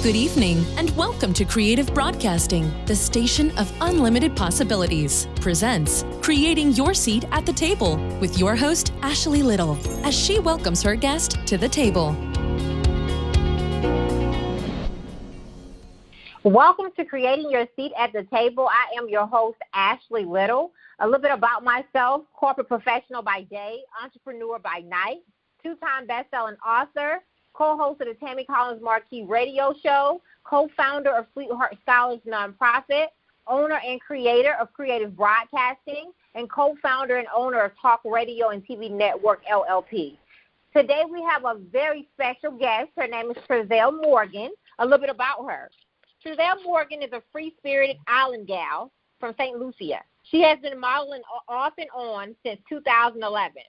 Good evening, and welcome to Creative Broadcasting, the station of unlimited possibilities, presents Creating Your Seat at the Table with your host, Ashley Little, as she welcomes her guest to the table. Welcome to Creating Your Seat at the Table. I am your host, Ashley Little. A little bit about myself: corporate professional by day, entrepreneur by night, two-time best-selling author, co-host of the Tammy Collins Marquis radio show, co-founder of Sweetheart Scholars Nonprofit, owner and creator of Creative Broadcasting, and co-founder and owner of Talk Radio and TV Network, LLP. Today we have a very special guest. Her name is Trezelle Morgain. A little bit about her. Trezelle Morgain is a free-spirited island gal from St. Lucia. She has been modeling off and on since 2011.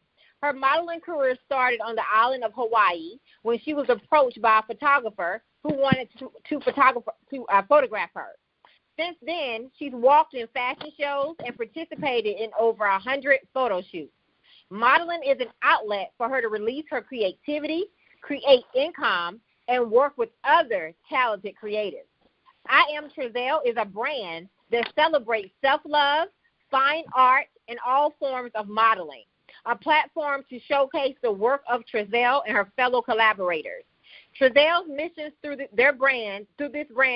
Her modeling career started on the island of Hawaii when she was approached by a photographer who wanted to photograph her. Since then, she's walked in fashion shows and participated in over 100 photo shoots. Modeling is an outlet for her to release her creativity, create income, and work with other talented creatives. I Am Trezelle is a brand that celebrates self-love, fine art, and all forms of modeling, a platform to showcase the work of Trezelle and her fellow collaborators. Trezelle's mission through this brand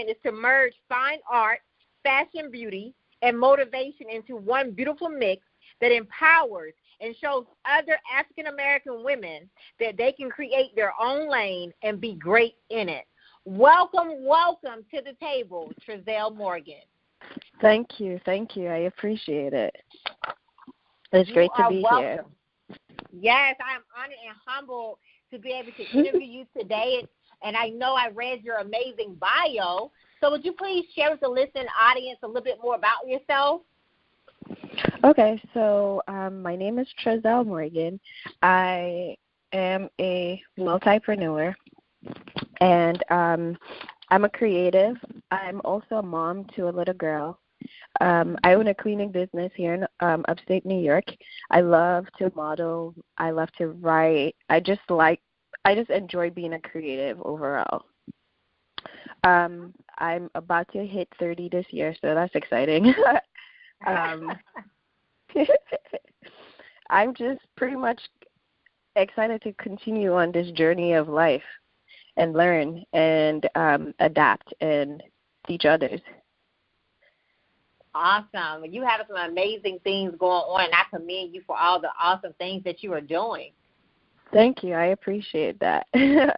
is to merge fine art, fashion, beauty, and motivation into one beautiful mix that empowers and shows other African-American women that they can create their own lane and be great in it. Welcome to the table, Trezelle Morgain. Thank you. I appreciate it. It's great to be here. Yes, I am honored and humbled to be able to interview you today. And I know I read your amazing bio. So would you please share with the listening audience a little bit more about yourself? Okay, so my name is Trezelle Morgain. I am a multipreneur, and I'm a creative. I'm also a mom to a little girl. I own a cleaning business here in upstate New York. I love to model. I love to write. I just enjoy being a creative overall. I'm about to hit 30 this year, so that's exciting. I'm just pretty much excited to continue on this journey of life and learn and adapt and teach others. Awesome. You have some amazing things going on, and I commend you for all the awesome things that you are doing. Thank you. I appreciate that. You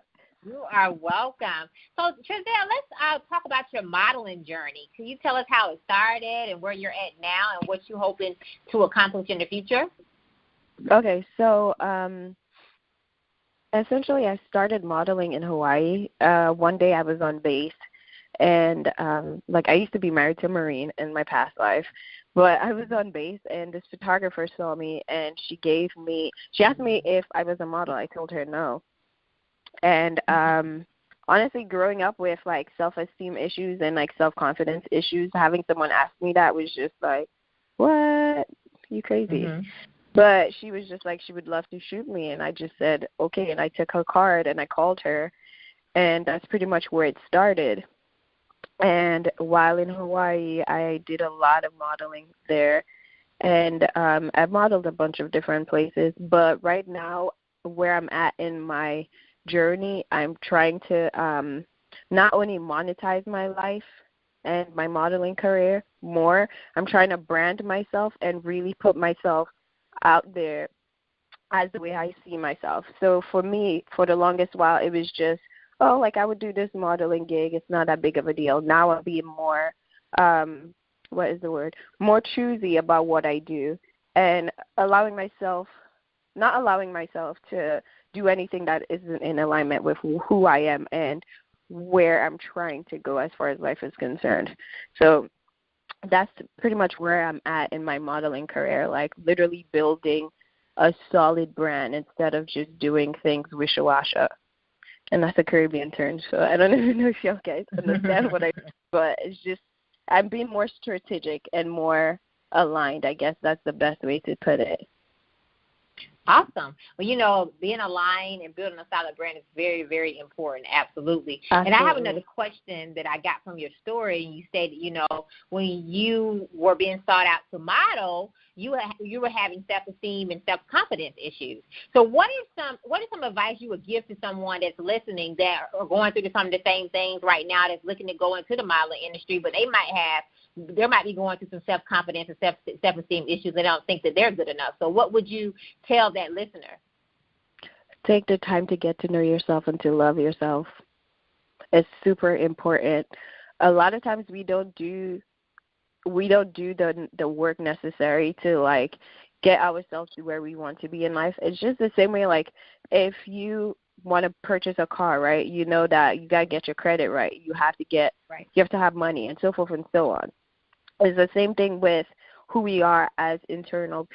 are welcome. So, Trezelle, let's talk about your modeling journey. Can you tell us how it started and where you're at now and what you're hoping to accomplish in the future? Okay, so essentially I started modeling in Hawaii. One day I was on base. And, I used to be married to a Marine in my past life, but I was on base, and this photographer saw me, and she asked me if I was a model. I told her no. And honestly, growing up with, self-esteem issues and, self-confidence issues, having someone ask me that was just what? You crazy. Mm-hmm. But she was just she would love to shoot me, and I just said, okay, and I took her card, and I called her, and that's pretty much where it started. And while in Hawaii, I did a lot of modeling there, and I've modeled a bunch of different places. But right now, where I'm at in my journey, I'm trying to not only monetize my life and my modeling career more, I'm trying to brand myself and really put myself out there as the way I see myself. So for me, for the longest while, it was just, I would do this modeling gig. It's not that big of a deal. Now I'm being more, more choosy about what I do and not allowing myself to do anything that isn't in alignment with who I am and where I'm trying to go as far as life is concerned. So that's pretty much where I'm at in my modeling career, literally building a solid brand instead of just doing things wishy-washy. And that's a Caribbean term, so I don't even know if y'all guys understand what I mean, but it's just I'm being more strategic and more aligned. I guess that's the best way to put it. Awesome. Well, being aligned and building a solid brand is very, very important. Absolutely. And I have another question that I got from your story. You said, when you were being sought out to model, you were having self-esteem and self-confidence issues. So what is some advice you would give to someone that's listening that are going through some of the same things right now, that's looking to go into the modeling industry, but they might be going through some self-confidence and self-esteem issues and don't think that they're good enough. So what would you tell that listener? Take the time to get to know yourself and to love yourself. It's super important. A lot of times we don't do the work necessary to get ourselves to where we want to be in life. It's just the same way if you want to purchase a car, right? You know that you got to get your credit right. You have to have money and so forth and so on. It's the same thing with who we are as internal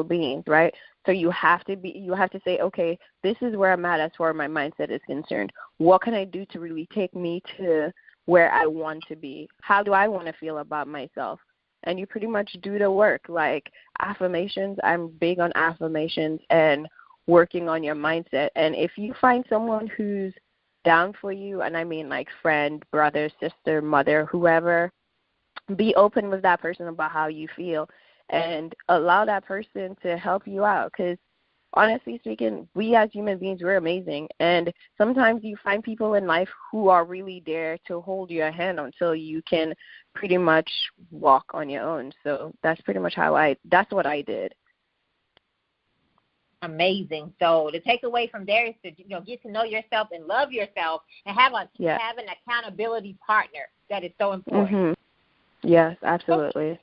beings, right? So you have to say, okay, this is where I'm at as far as my mindset is concerned. What can I do to really take me to where I want to be? How do I want to feel about myself? And you pretty much do the work. Like affirmations, I'm big on affirmations and working on your mindset. And if you find someone who's down for you, and I mean friend, brother, sister, mother, whoever, be open with that person about how you feel and allow that person to help you out, because honestly speaking, we as human beings, we're amazing. And sometimes you find people in life who are really there to hold your hand until you can pretty much walk on your own. So that's pretty much that's what I did. Amazing. So the takeaway from there is to get to know yourself and love yourself and have an accountability partner. That is so important. Mm-hmm. Yes, absolutely.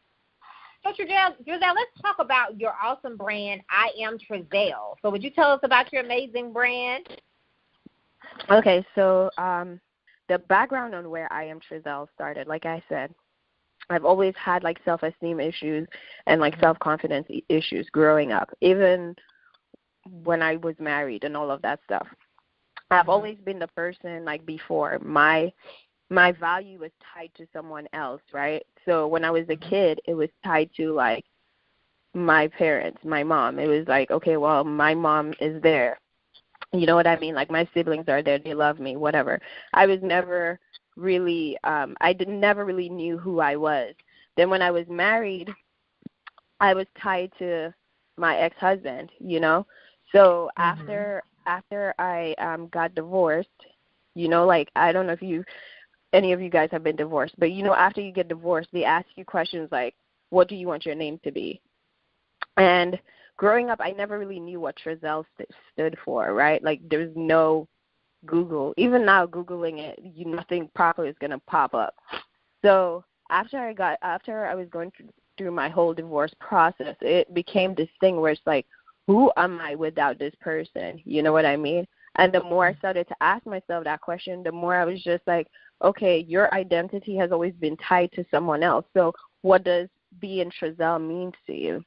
So Trezelle, let's talk about your awesome brand, I Am Trezelle. So would you tell us about your amazing brand? Okay, so the background on where I Am Trezelle started, like I said, I've always had self-esteem issues and self-confidence issues growing up, even when I was married and all of that stuff. I've always been the person before. My value was tied to someone else, right? So when I was a kid, it was tied to my parents, my mom. It was okay, well, my mom is there. You know what I mean? My siblings are there, they love me, whatever. I was never really never really knew who I was. Then when I was married, I was tied to my ex-husband, So after I got divorced, I don't know if any of you guys have been divorced, but after you get divorced, they ask you questions like, what do you want your name to be? And growing up, I never really knew what Trezelle stood for, right? There's no Google. Even now, Googling it, nothing proper is going to pop up. So after I was going through my whole divorce process, it became this thing where it's who am I without this person? You know what I mean? And the more I started to ask myself that question, the more I was just okay, your identity has always been tied to someone else. So what does being Trezelle mean to you?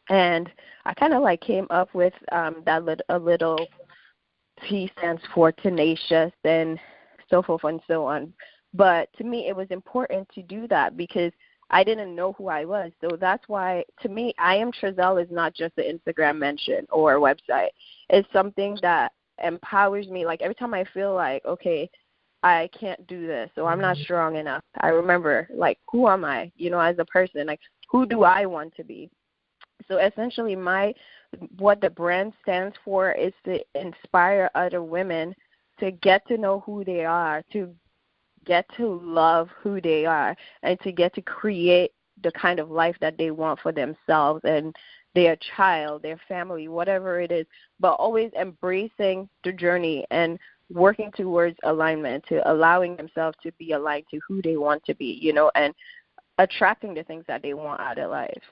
And I kind of came up with a little T stands for tenacious and so forth and so on. But to me, it was important to do that because I didn't know who I was. So that's why, to me, I Am Trezelle is not just an Instagram mention or a website. It's something that empowers me. Every time I feel okay, I can't do this, so I'm not strong enough, I remember, who am I, as a person? Who do I want to be? So essentially what the brand stands for is to inspire other women to get to know who they are, to get to love who they are, and to get to create the kind of life that they want for themselves and their child, their family, whatever it is, but always embracing the journey and working towards alignment, to allowing themselves to be aligned to who they want to be, and attracting the things that they want out of life.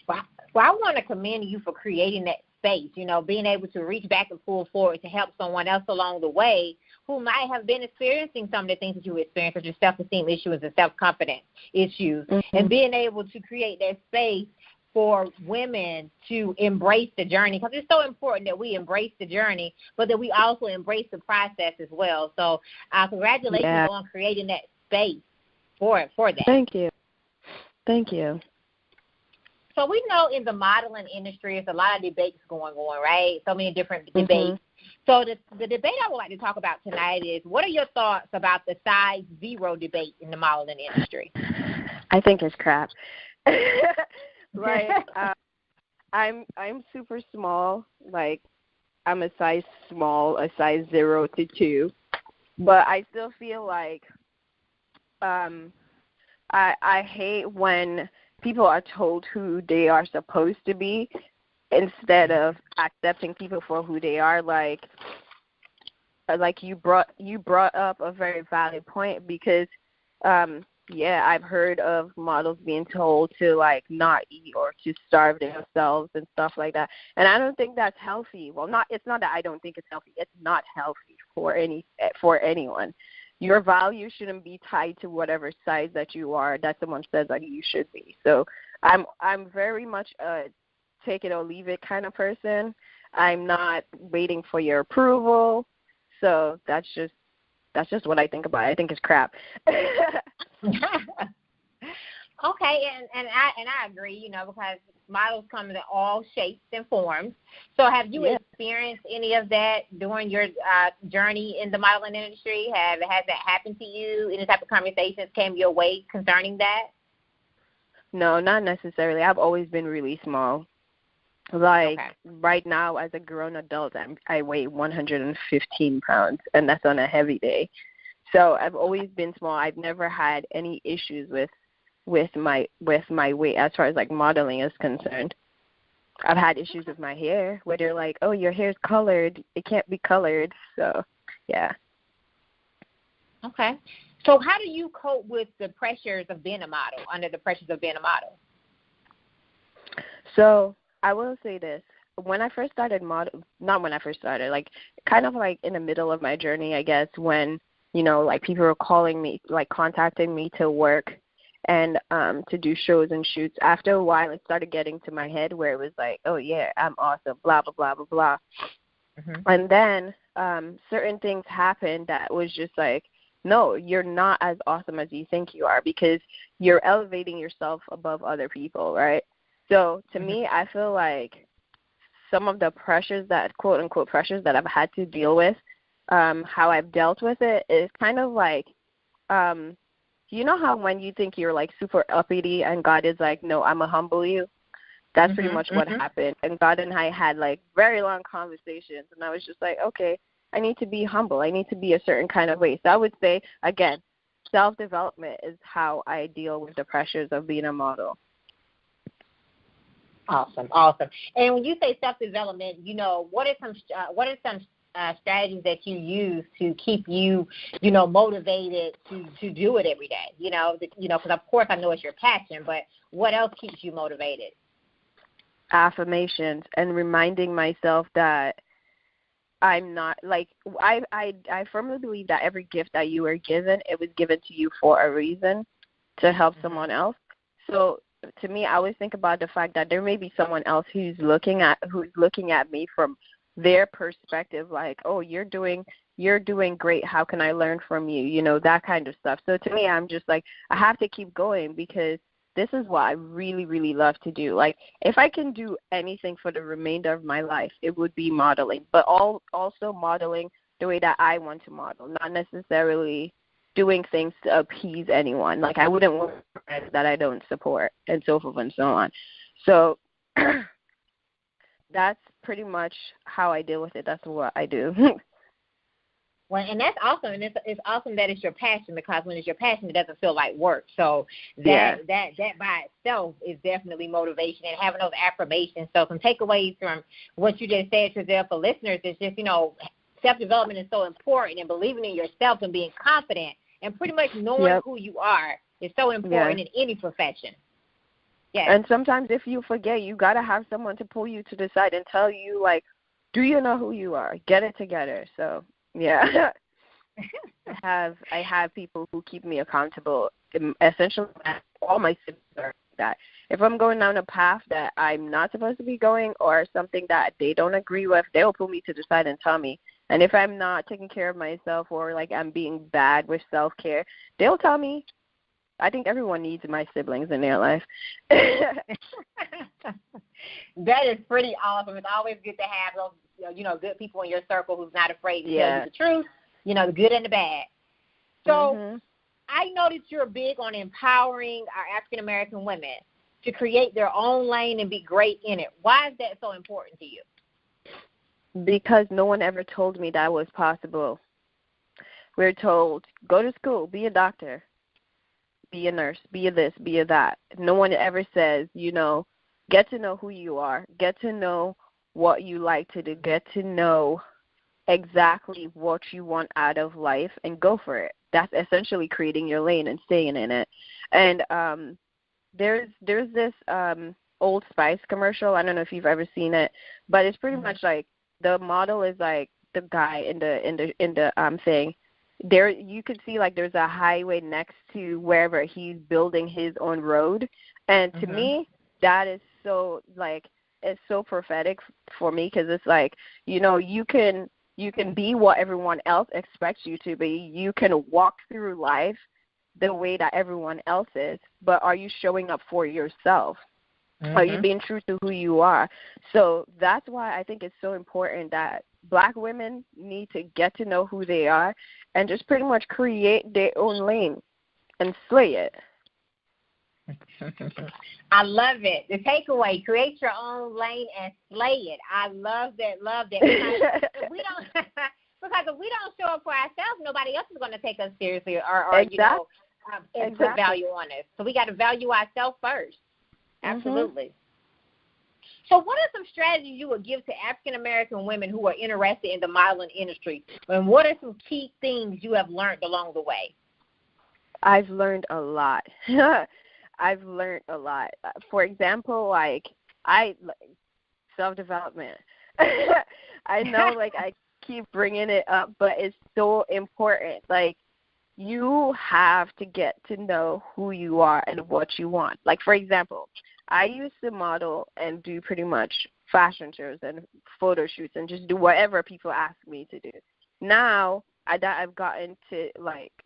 Well, I want to commend you for creating that space, being able to reach back and pull forward to help someone else along the way who might have been experiencing some of the things that you experienced, such as self-esteem issues and self-confidence issues, and being able to create that space for women to embrace the journey, because it's so important that we embrace the journey, but that we also embrace the process as well. So congratulations on creating that space for that. Thank you. So we know in the modeling industry, there's a lot of debates going on, right? So many different debates. So the debate I would like to talk about tonight is, what are your thoughts about the size zero debate in the modeling industry? I think it's crap. Like, I'm super small. Like, I'm a size small, a size 0 to 2. But I still feel like I hate when people are told who they are supposed to be instead of accepting people for who they are. Like you brought up a very valid point, because I've heard of models being told to like not eat or to starve themselves and stuff like that. And I don't think that's healthy. Well, it's not that I don't think it's healthy. It's not healthy for anyone. Your value shouldn't be tied to whatever size that you are, that someone says that you should be. So I'm very much a take it or leave it kind of person. I'm not waiting for your approval. So that's just what I think about it. I think it's crap. Okay, and I agree, because models come in all shapes and forms. So have you experienced any of that during your journey in the modeling industry? Has that happened to you? Any type of conversations came your way concerning that? No, not necessarily. I've always been really small. Like, right now, as a grown adult, I weigh 115 pounds, and that's on a heavy day. So I've always been small. I've never had any issues with my weight as far as like modeling is concerned. I've had issues with my hair where they're like, "Oh, your hair's colored. It can't be colored." So, yeah. Okay. So how do you cope with the pressures of being a model, under the pressures of being a model? So I will say this. When I first started like kind of like in the middle of my journey, I guess, when, like people were calling me, like contacting me to work and to do shows and shoots. After a while, it started getting to my head where it was like, oh, yeah, I'm awesome, blah, blah, blah, blah, blah. And then certain things happened that was just like, no, you're not as awesome as you think you are, because you're elevating yourself above other people, right? So to me, I feel like some of the pressures that, quote unquote, pressures that I've had to deal with, how I've dealt with it is kind of like, you know how when you think you're like super uppity and God is like, no, I'm going to humble you? That's pretty much what happened. And God and I had like very long conversations, and I was just like, okay, I need to be humble. I need to be a certain kind of way. So I would say, again, self-development is how I deal with the pressures of being a model. Awesome. And when you say self-development, what are some strategies that you use to keep you, motivated to do it every day? Because of course I know it's your passion, but what else keeps you motivated? Affirmations and reminding myself that I'm not like I firmly believe that every gift that you are given, it was given to you for a reason, to help someone else. So to me, I always think about the fact that there may be someone else who's looking at me from their perspective, like, oh, you're doing great. How can I learn from you? That kind of stuff. So to me, I'm just like, I have to keep going, because this is what I really, really love to do. Like, if I can do anything for the remainder of my life, it would be modeling, but also modeling the way that I want to model, not necessarily doing things to appease anyone. Like, I wouldn't work for brands that I don't support, and so forth and so on. So that's pretty much how I deal with it. That's what I do. Well, and that's awesome, and it's awesome that it's your passion, because when it's your passion, it doesn't feel like work. So that by itself is definitely motivation, and having those affirmations. So some takeaways from what you just said, Trezelle, for listeners is just, self-development is so important, and believing in yourself and being confident and pretty much knowing who you are is so important in any profession. Yes. And sometimes if you forget, you got to have someone to pull you to the side and tell you, like, do you know who you are? Get it together. So, yeah. I have people who keep me accountable. Essentially, all my siblings are like that. If I'm going down a path that I'm not supposed to be going, or something that they don't agree with, they'll pull me to the side and tell me. And if I'm not taking care of myself, or like I'm being bad with self-care, they'll tell me. I think everyone needs my siblings in their life. That is pretty awesome. It's always good to have those, good people in your circle who's not afraid to tell you the truth, the good and the bad. So I know that you're big on empowering our African-American women to create their own lane and be great in it. Why is that so important to you? Because no one ever told me that was possible. We're told, go to school, be a doctor, be a nurse, be a this, be a that. No one ever says, get to know who you are, get to know what you like to do, get to know exactly what you want out of life and go for it. That's essentially creating your lane and staying in it. And there's this Old Spice commercial. I don't know if you've ever seen it, but it's pretty much like the model is like the guy in the thing. There you could see like there's a highway next to wherever he's building his own road, and to me that is so it's so prophetic for me, because it's like you can be what everyone else expects you to be. You can walk through life the way that everyone else is, but are you showing up for yourself? Are you being true to who you are? So that's why I think it's so important that Black women need to get to know who they are and just pretty much create their own lane and slay it. I love it. The takeaway, create your own lane and slay it. I love that. Because if we don't show up for ourselves, nobody else is going to take us seriously or and put value on us. So we got to value ourselves first. Absolutely. So what are some strategies you would give to African-American women who are interested in the modeling industry? And what are some key things you have learned along the way? I've learned a lot. For example, self-development. I know, I keep bringing it up, but it's so important. You have to get to know who you are and what you want. For example, I used to model and do pretty much fashion shows and photo shoots and just do whatever people ask me to do. Now, I've gotten to,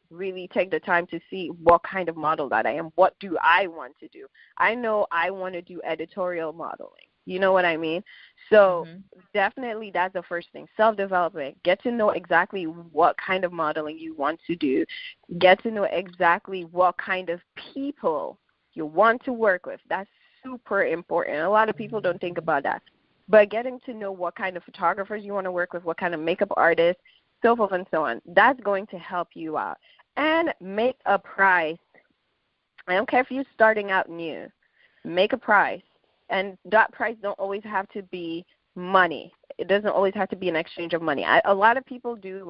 really take the time to see what kind of model that I am. What do I want to do? I know I want to do editorial modeling. You know what I mean? So definitely that's the first thing, self-development. Get to know exactly what kind of modeling you want to do. Get to know exactly what kind of people you want to work with. That's super important. A lot of people don't think about that. But getting to know what kind of photographers you want to work with, what kind of makeup artists, so forth and so on, that's going to help you out. And make a price. I don't care if you're starting out new. Make a price. And that price don't always have to be money. It doesn't always have to be an exchange of money. A lot of people do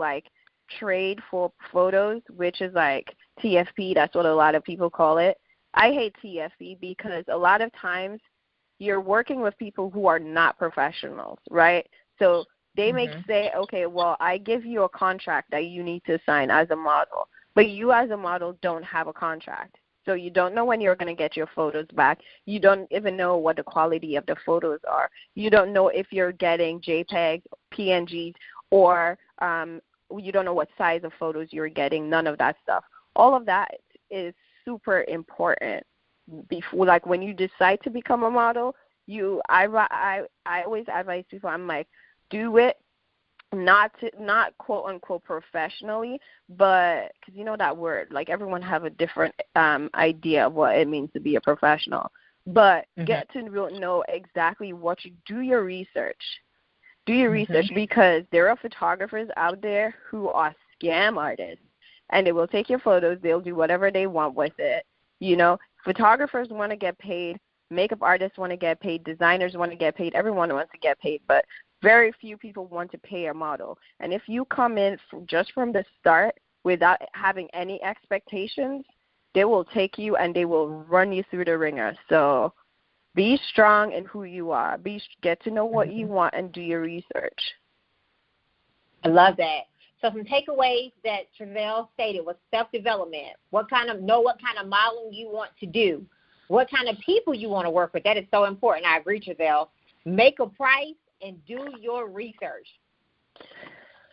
trade for photos, which is TFP. That's what a lot of people call it. I hate TFP because a lot of times you're working with people who are not professionals, right? So they may say, okay, well, I give you a contract that you need to sign as a model, but you as a model don't have a contract. So you don't know when you're going to get your photos back. You don't even know what the quality of the photos are. You don't know if you're getting JPEGs, PNGs, or you don't know what size of photos you're getting, none of that stuff. All of that is super important. Before, when you decide to become a model, I always advise people, I'm do it not quote unquote professionally, but because you know that word, everyone have a different idea of what it means to be a professional. But get to know exactly what you do. Your research. Do your research, because there are photographers out there who are scam artists, and they will take your photos. They'll do whatever they want with it. Photographers want to get paid. Makeup artists want to get paid. Designers want to get paid. Everyone wants to get paid, but very few people want to pay a model. And if you come in just from the start without having any expectations, they will take you and they will run you through the ringer. So be strong in who you are. Get to know what you want and do your research. I love that. So some takeaways that Trezelle stated was self-development. Know what kind of modeling you want to do. What kind of people you want to work with. That is so important. I agree, Trezelle. Make a price and do your research.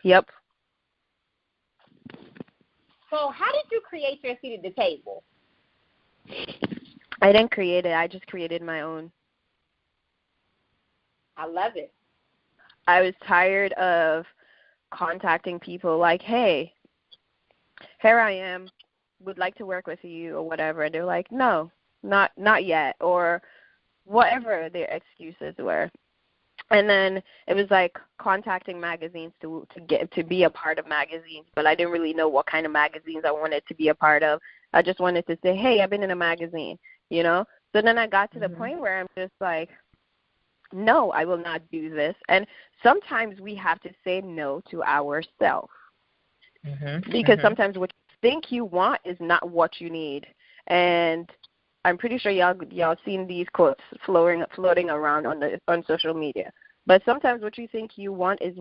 Yep. So how did you create your seat at the table? I didn't create it. I just created my own. I love it. I was tired of contacting people like, hey, here I am, would like to work with you or whatever. And they're like, no, not yet, or whatever their excuses were. And then it was like contacting magazines to get to be a part of magazines, but I didn't really know what kind of magazines I wanted to be a part of. I just wanted to say, hey, I've been in a magazine, you know? So then I got to the point where I'm just like, no, I will not do this. And sometimes we have to say no to ourselves because sometimes what you think you want is not what you need. And I'm pretty sure y'all seen these quotes floating around on social media. But sometimes what you think you want is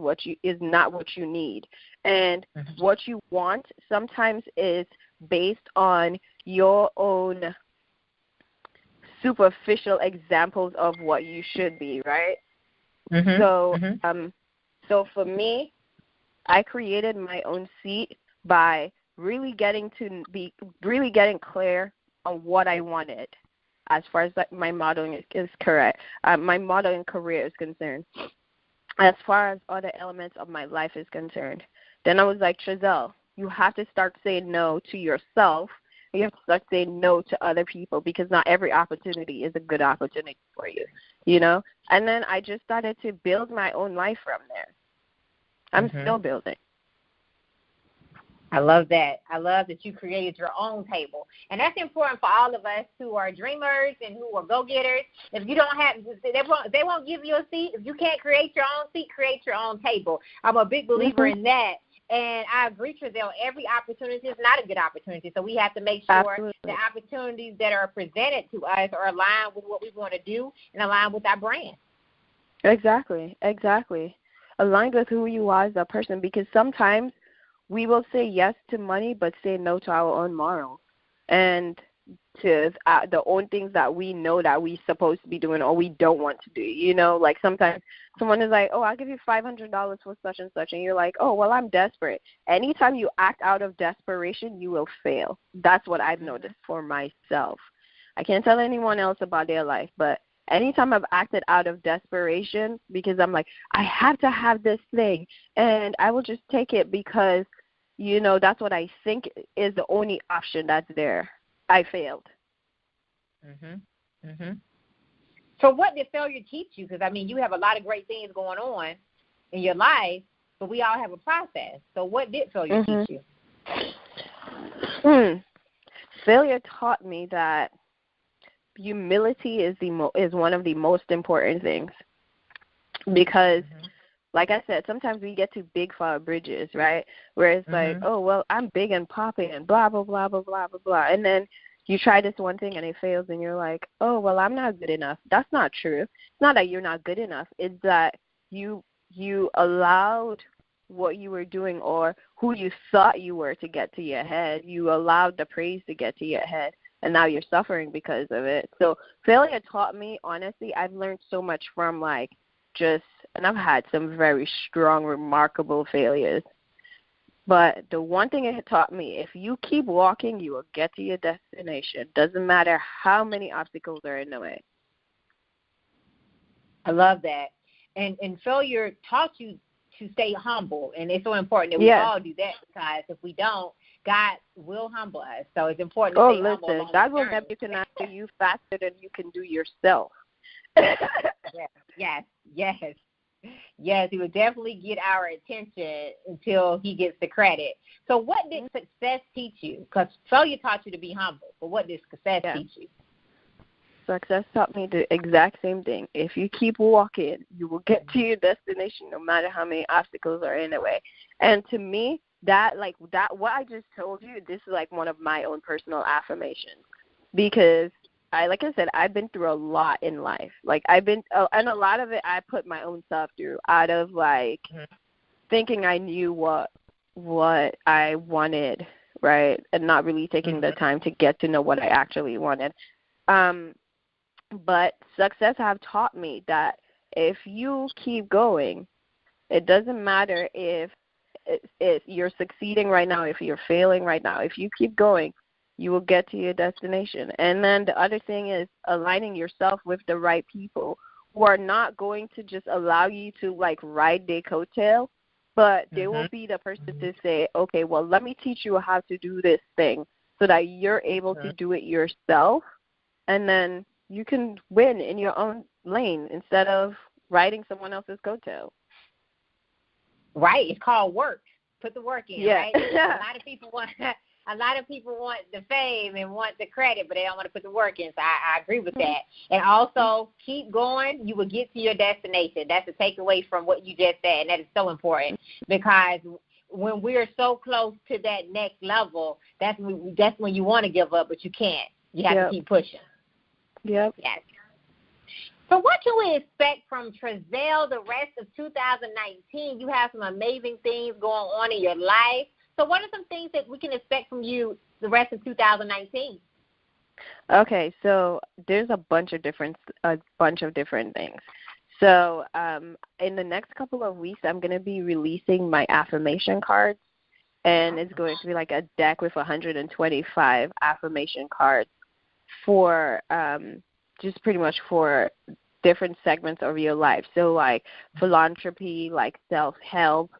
not what you need. And what you want sometimes is based on your own superficial examples of what you should be, right? So for me, I created my own seat by really getting clear on what I wanted as far as my modeling is correct. My modeling career is concerned. As far as other elements of my life is concerned, then I was like, Trezelle, you have to start saying no to yourself. You have to start saying no to other people because not every opportunity is a good opportunity for you, you know? And then I just started to build my own life from there. I'm still building. I love that. I love that you created your own table. And that's important for all of us who are dreamers and who are go-getters. If you don't have, they won't give you a seat. If you can't create your own seat, create your own table. I'm a big believer in that. And I agree, Trezelle, every opportunity is not a good opportunity. So we have to make sure the opportunities that are presented to us are aligned with what we want to do and aligned with our brand. Exactly. Aligned with who you are as a person, because sometimes we will say yes to money but say no to our own morals and to the own things that we know that we're supposed to be doing or we don't want to do. You know, like sometimes someone is like, oh, I'll give you $500 for such and such. And you're like, oh, well, I'm desperate. Anytime you act out of desperation, you will fail. That's what I've noticed for myself. I can't tell anyone else about their life, but anytime I've acted out of desperation because I'm like, I have to have this thing and I will just take it because, you know, that's what I think is the only option that's there, I failed. So what did failure teach you? Because, I mean, you have a lot of great things going on in your life, but we all have a process. So what did failure teach you? Failure taught me that humility is one of the most important things because, like I said, sometimes we get too big for our bridges, right? Where it's like, oh, well, I'm big and popping and blah, blah, blah, blah, blah, blah, blah. And then you try this one thing and it fails and you're like, oh, well, I'm not good enough. That's not true. It's not that you're not good enough. It's that you allowed what you were doing or who you thought you were to get to your head. You allowed the praise to get to your head, and now you're suffering because of it. So failure taught me, honestly, I've learned so much from and I've had some very strong, remarkable failures. But the one thing it taught me, if you keep walking, you will get to your destination. Doesn't matter how many obstacles are in the way. I love that. And failure taught you to stay humble, and it's so important that we all do that because if we don't, God will humble us. So it's important to stay humble. Listen, God will never can after you faster than you can do yourself. Yes, he would definitely get our attention until he gets the credit. So what did success teach you? Because failure taught you to be humble, but what did success teach you? Success taught me the exact same thing. If you keep walking, you will get to your destination no matter how many obstacles are in the way. And to me, what I just told you, this is like one of my own personal affirmations because like I said, I've been through a lot in life. Like and a lot of it I put my own self through out of thinking I knew what I wanted, right? And not really taking the time to get to know what I actually wanted. But success have taught me that if you keep going, it doesn't matter if you're succeeding right now, if you're failing right now. If you keep going, you will get to your destination. And then the other thing is aligning yourself with the right people who are not going to just allow you to, like, ride their coattail, but they will be the person to say, okay, well, let me teach you how to do this thing so that you're able to do it yourself, and then you can win in your own lane instead of riding someone else's coattail. Right. It's called work. Put the work in, yeah. right? A lot of people want the fame and want the credit, but they don't want to put the work in. So I agree with that. And also, keep going. You will get to your destination. That's a takeaway from what you just said, and that is so important, because when we're so close to that next level, that's when you want to give up, but you can't. You have to keep pushing. Yep. Yes. So what can we expect from Trezelle the rest of 2019? You have some amazing things going on in your life. So what are some things that we can expect from you the rest of 2019? Okay, so there's a bunch of different things. So in the next couple of weeks, I'm going to be releasing my affirmation cards, and it's going to be like a deck with 125 affirmation cards for just pretty much for different segments of your life. So like philanthropy, like self-help,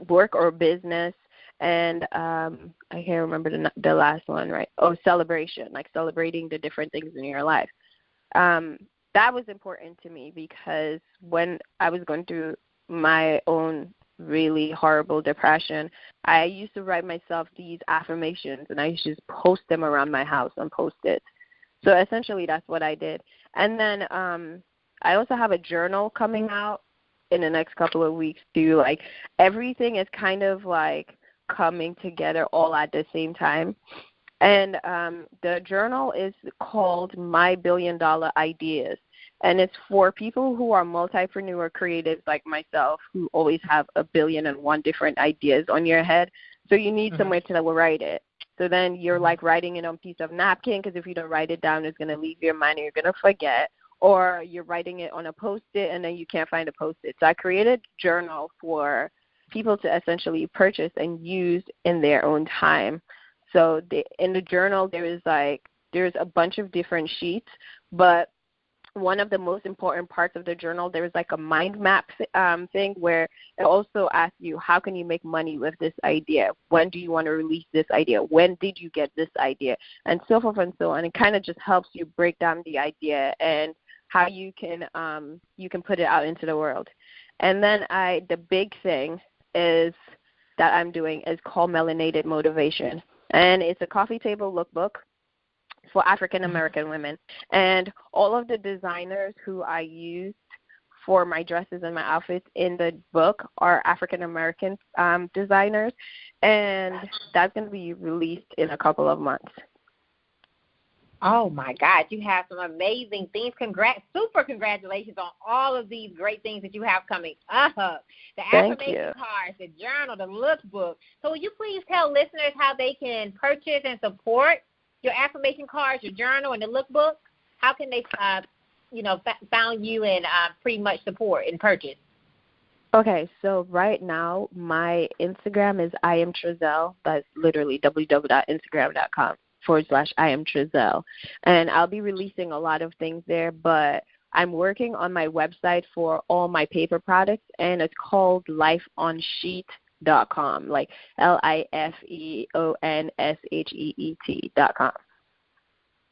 work or business, and I can't remember the last one, right? Oh, celebration, like celebrating the different things in your life. That was important to me because when I was going through my own really horrible depression, I used to write myself these affirmations, and I used to just post them around my house on Post-its. So essentially that's what I did. And then I also have a journal coming out in the next couple of weeks too. Like everything is kind of like coming together all at the same time. And the journal is called My $1 Billion Ideas. And it's for people who are multipreneur creatives like myself, who always have 1,000,001 different ideas on your head. So you need somewhere to write it. So then you're like writing it on a piece of napkin, because if you don't write it down, it's going to leave your mind and you're going to forget. Or you're writing it on a Post-it and then you can't find a Post-it. So I created a journal for people to essentially purchase and use in their own time. So in the journal, there's a bunch of different sheets, but one of the most important parts of the journal, there is like a mind map thing where it also asks you, how can you make money with this idea? When do you want to release this idea? When did you get this idea? And so forth and so on. It kind of just helps you break down the idea and how you can put it out into the world. And then the big thing is that I'm doing is called Melanated Motivation. And it's a coffee table lookbook for African American women. And all of the designers who I used for my dresses and my outfits in the book are African American designers. And that's going to be released in a couple of months. Oh, my God. You have some amazing things. Super congratulations on all of these great things that you have coming up. The affirmation cards, the journal, the lookbook. So will you please tell listeners how they can purchase and support your affirmation cards, your journal, and the lookbook? How can they, found you and pretty much support and purchase? Okay, so right now my Instagram is I am Trezelle. That's literally www.instagram.com/I am Trezelle. And I'll be releasing a lot of things there, but I'm working on my website for all my paper products, and it's called lifeonsheet.com, like LIFEONSHEET.com.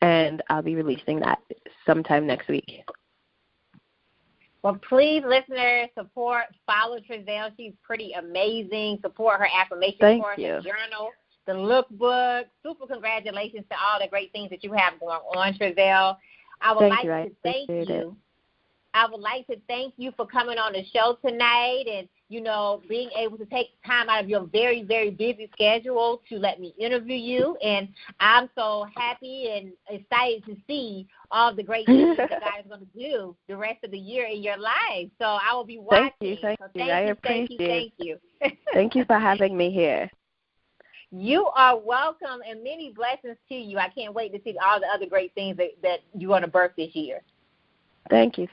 And I'll be releasing that sometime next week. Well, please, listeners, follow Trezelle. She's pretty amazing. Support her affirmation course, her journal, the lookbook. Super congratulations to all the great things that you have going on, Trezelle. I would like to thank you. I would like to thank you for coming on the show tonight and, being able to take time out of your very, very busy schedule to let me interview you. And I'm so happy and excited to see all the great things that God is going to do the rest of the year in your life. So I will be watching. Thank you. I appreciate it. Thank you for having me here. You are welcome, and many blessings to you. I can't wait to see all the other great things that you're going to birth this year. Thank you.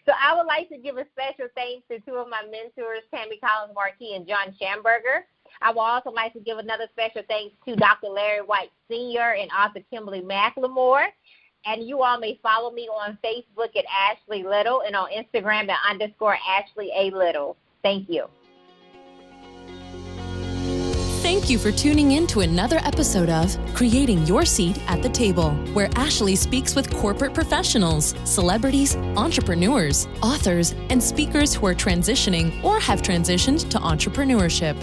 So I would like to give a special thanks to two of my mentors, Tammy Collins-Markey and John Schamberger. I would also like to give another special thanks to Dr. Larry White Sr. and author Kimberly McLemore. And you all may follow me on Facebook at Ashley Little and on Instagram at _Ashley A. Little. Thank you. Thank you for tuning in to another episode of Creating Your Seat at the Table, where Ashley speaks with corporate professionals, celebrities, entrepreneurs, authors, and speakers who are transitioning or have transitioned to entrepreneurship.